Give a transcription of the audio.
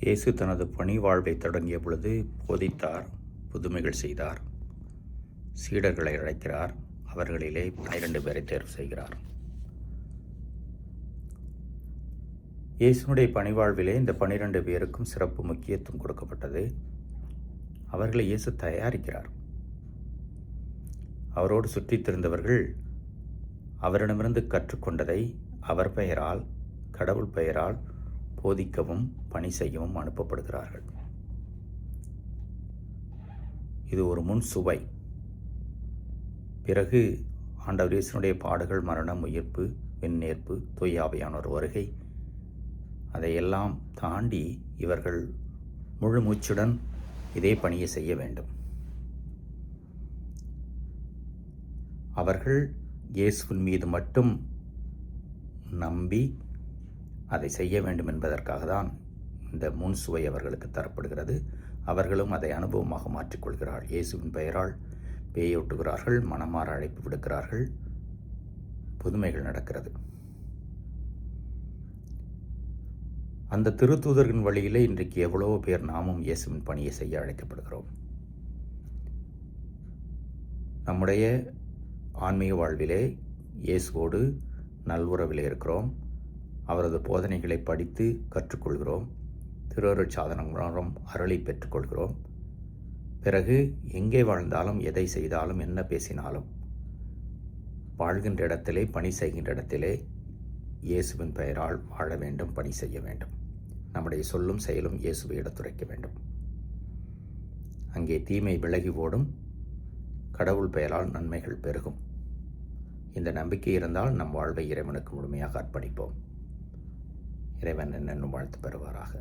இயேசு தனது பணி வாழ்வை தொடங்கிய பொழுது போதித்தார், புதுமைகள் செய்தார், சீடர்களை அழைக்கிறார், அவர்களிலே 12 பேரை தேர்வு செய்கிறார். இயேசுனுடைய பணிவாழ்விலே இந்த 12 பேருக்கும் சிறப்பு முக்கியத்துவம் கொடுக்கப்பட்டது. அவர்களை இயேசு தயாரிக்கிறார். அவரோடு சுற்றித் திரிந்தவர்கள் அவரிடமிருந்து கற்றுக்கொண்டதை அவர் பெயரால், கடவுள் பெயரால் போதிக்கவும் பணி செய்யவும் அனுப்பப்படுகிறார்கள். இது ஒரு முன் சுவை. பிறகு ஆண்டவர் இயேசுனுடைய பாடுகள், மரணம், உயிர்ப்பு, விண்ணேற்பு, தூய ஆவியானோர் வருகை, அதையெல்லாம் தாண்டி இவர்கள் முழு மூச்சுடன் இதே பணியை செய்ய வேண்டும். அவர்கள் இயேசுவின் மீது மட்டும் நம்பி அதை செய்ய வேண்டும் என்பதற்காக தான் இந்த முன் சுவை அவர்களுக்கு தரப்படுகிறது. அவர்களும் அதை அனுபவமாக மாற்றிக்கொள்கிறார்கள். இயேசுவின் பெயரால் பேயோட்டுகிறார்கள், மனமாற அழைப்பு விடுக்கிறார்கள், புதுமைகள் நடக்கிறது. அந்த திருத்தூதர்களின் வழியிலே இன்றைக்கு எவ்வளவோ பேர் நாமும் இயேசுவின் பணியை செய்ய அழைக்கப்படுகிறோம். நம்முடைய ஆன்மீக வாழ்விலே இயேசுவோடு நல்வுறவிலே இருக்கிறோம். அவரது போதனைகளை படித்து கற்றுக்கொள்கிறோம். திருவருட்சாதனம் மூலம் அருளை பெற்றுக்கொள்கிறோம். பிறகு எங்கே வாழ்ந்தாலும், எதை செய்தாலும், என்ன பேசினாலும், வாழ்கின்ற இடத்திலே, பணி செய்கின்ற இடத்திலே இயேசுவின் பெயரால் வாழ வேண்டும், பணி செய்ய வேண்டும். நம்முடைய சொல்லும் செயலும் இயேசுவை எடுத்துரைக்க வேண்டும். அங்கே தீமை விலகி ஓடும், கடவுள் பெயரால் நன்மைகள் பெருகும். இந்த நம்பிக்கை இருந்தால் நம் வாழ்வை இறைவனுக்கு முழுமையாக அர்ப்பணிப்போம். இறைவன் என்னென்னும் வாழ்த்து பெறுவாராக.